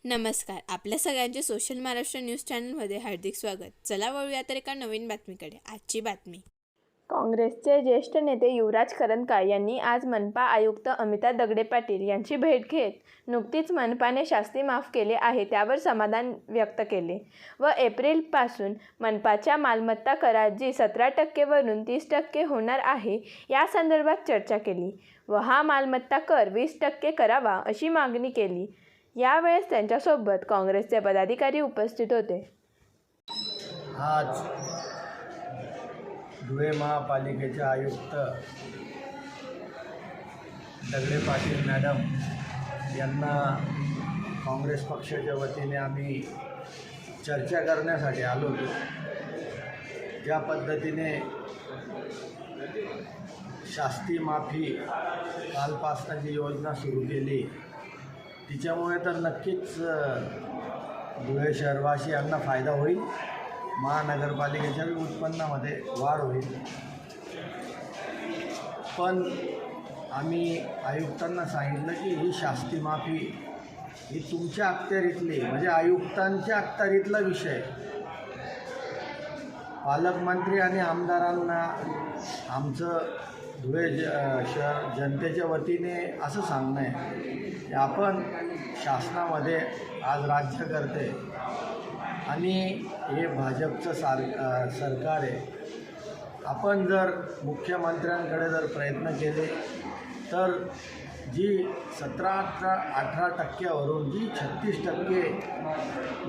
नमस्कार. आपल्या सगळ्यांचे सोशल महाराष्ट्र न्यूज चॅनलमध्ये हार्दिक स्वागत. चला वळूया तर एका नवीन बातमीकडे. आजची बातमी. काँग्रेसचे ज्येष्ठ नेते युवराज करंजकाळ यांनी आज मनपा आयुक्त अमिता दगडे पाटील यांची भेट घेत नुकतीच मनपाने शास्ती माफ केले आहे त्यावर समाधान व्यक्त केले व एप्रिलपासून मनपाच्या मालमत्ता करात जी 17% वरून 30% होणार आहे या संदर्भात चर्चा केली व हा मालमत्ता कर 20% करावा अशी मागणी केली. यावेळेस त्यांच्यासोबत काँग्रेसचे पदाधिकारी उपस्थित होते. आज धुळे महापालिकेचे आयुक्त दगडे पाटील मॅडम यांना काँग्रेस पक्षाच्या वतीने आम्ही चर्चा करण्यासाठी आलो होतो. ज्या पद्धतीने शास्ती माफी कालपासून जी योजना सुरू केली तिच्यामुळे तर नक्कीच धुळे शहरवासी यांना फायदा होईल. महानगरपालिकेच्या उत्पन्नामध्ये वाढ होईल. पण आम्ही आयुक्तांना सांगितलं की ही शास्ती माफी ही तुमच्या अखत्यारीतली म्हणजे आयुक्तांच्या अखत्यारीतला विषय. पालकमंत्री आणि आमदारांना आमचं धुळे शहर जनतेच्या वतीने असं सांगणं आहे की आपण शासनामध्ये आज राज्य करते आणि हे भाजपचं सरकार आहे. आपण जर मुख्यमंत्र्यांकडे जर प्रयत्न केले तर जी 17-18% जी 36%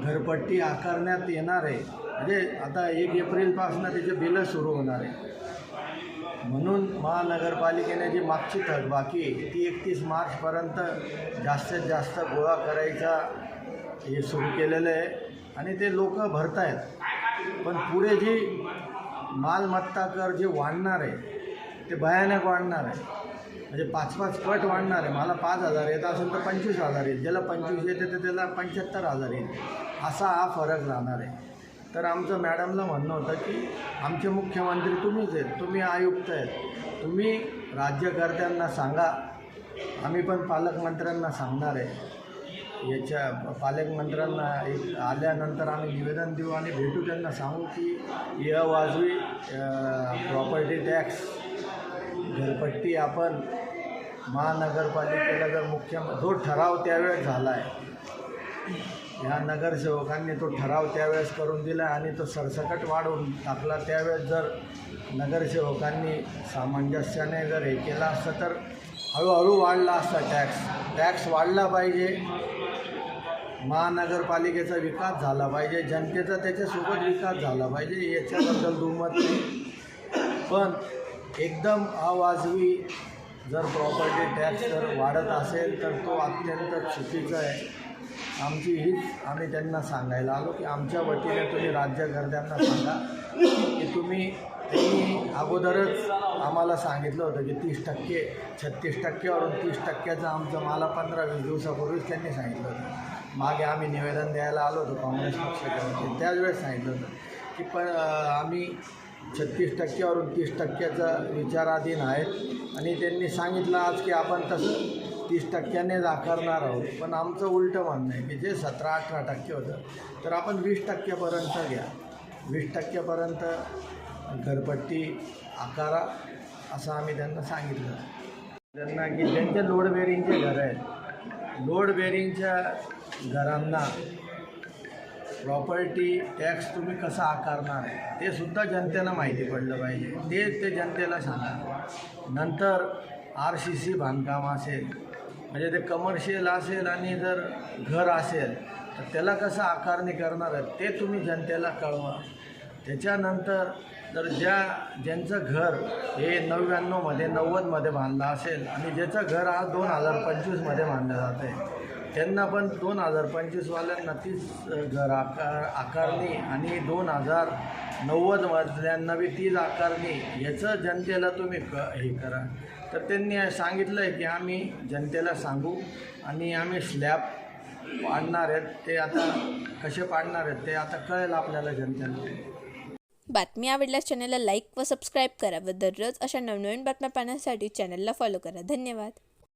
घरपट्टी आकारण्यात येणार आहे म्हणजे आता 1 एप्रिलपासून त्याचे बिलं सुरू होणार आहे. म्हणून महानगरपालिकेने जी मागची थकबाकी ती 31 मार्चपर्यंत जास्तीत जास्त गोळा करायचा हे सुरू केलेलं आहे आणि ते लोक भरत आहेत. पण पुढे जी मालमत्ता कर जे वाढणार आहे ते भयानक वाढणार आहे. म्हणजे 5-5 पट वाढणार आहे. मला 5,000 येत असेल तर 25,000 येईल. ज्याला 25 येते तर त्याला 75,000 येईल. असा हा फरक राहणार आहे. तर आमचं मॅडमला म्हणणं होतं की आमचे मुख्यमंत्री तुम्हीच आहेत, तुम्ही आयुक्त आहेत, तुम्ही राज्यकर्त्यांना सांगा. आम्ही पण पालकमंत्र्यांना सांगणार आहे. याच्या पालकमंत्र्यांना आल्यानंतर आम्ही निवेदन देऊ आणि भेटू त्यांना सांगू की अवाजवी प्रॉपर्टी टॅक्स घरपट्टी आपण महानगरपालिकेला जर जो ठराव त्यावेळेस झाला आहे ह्या नगरसेवकांनी तो ठराव त्यावेळेस करून दिला आणि तो सरसकट वाढवून टाकला. त्यावेळेस जर नगरसेवकांनी सामंजस्याने जर हे केलं असतं तर हळूहळू वाढला असता. टॅक्स वाढला पाहिजे. महानगरपालिकेचा विकास झाला पाहिजे. जनतेचा त्याच्यासोबत विकास झाला पाहिजे. याच्याबद्दल दुमत नाही. पण एकदम अवाजवी जर प्रॉपर्टी टॅक्स जर वाढत असेल तर तो अत्यंत चुकीचा आहे. आम्ही त्यांना सांगायला आलो की आमच्या वतीने तुम्ही राज्यकर्त्यांना सांगा की त्यांनी अगोदरच आम्हाला सांगितलं होतं की 30% 36%वरून 30%चं आमचं मला 15-20 दिवसापूर्वीच त्यांनी सांगितलं होतं. मागे आम्ही निवेदन द्यायला आलो होतो काँग्रेस पक्षाच्या. त्याचवेळेस सांगितलं होतं की पण आम्ही 36%वरून 30%चं विचाराधीन आहेत आणि त्यांनी सांगितलं आज की आपण तसं 30%नेच आकारणार आहोत. पण आमचं उलटं म्हणणं आहे की जे 17-18% होतं तर आपण 20%पर्यंत घ्या. 20%पर्यंत घरपट्टी आकारा असं आम्ही त्यांना सांगितलं. त्यांना की ज्यांचे लोड बेरिंगचे घरं आहेत, लोड बेरिंगच्या घरांना प्रॉपर्टी टॅक्स तुम्ही कसा आकारणार आहे ते सुद्धा जनतेला माहिती पडलं पाहिजे. ते जनतेला सांगा. नंतर RCC बांधकाम असेल म्हणजे ते कमर्शियल असेल आणि जर घर असेल तर त्याला कसं आकारणी करणार आहे ते तुम्ही जनतेला कळवा. त्याच्यानंतर जर ज्यांचं घर हे 99मध्ये 90मध्ये बांधलं असेल आणि ज्याचं घर आज 2025मध्ये बांधलं जातं आहे त्यांना पण 2025वाल्यांना तीच घर आकारणी आणि 2090मधल्यांना बी तीच आकारणी याचं जनतेला तुम्ही हे करा. तर त्यांनी सांगितलं आहे की आम्ही जनतेला सांगू आणि आम्ही स्लॅब पाडणार आहेत. ते आता कसे पाडणार आहेत ते आता कळेल आपल्याला जनतेला. बातमी आवडल्यास चॅनलला लाईक व सबस्क्राईब करा व दररोज अशा नवनवीन बातम्या पाहण्यासाठी चॅनलला फॉलो करा. धन्यवाद.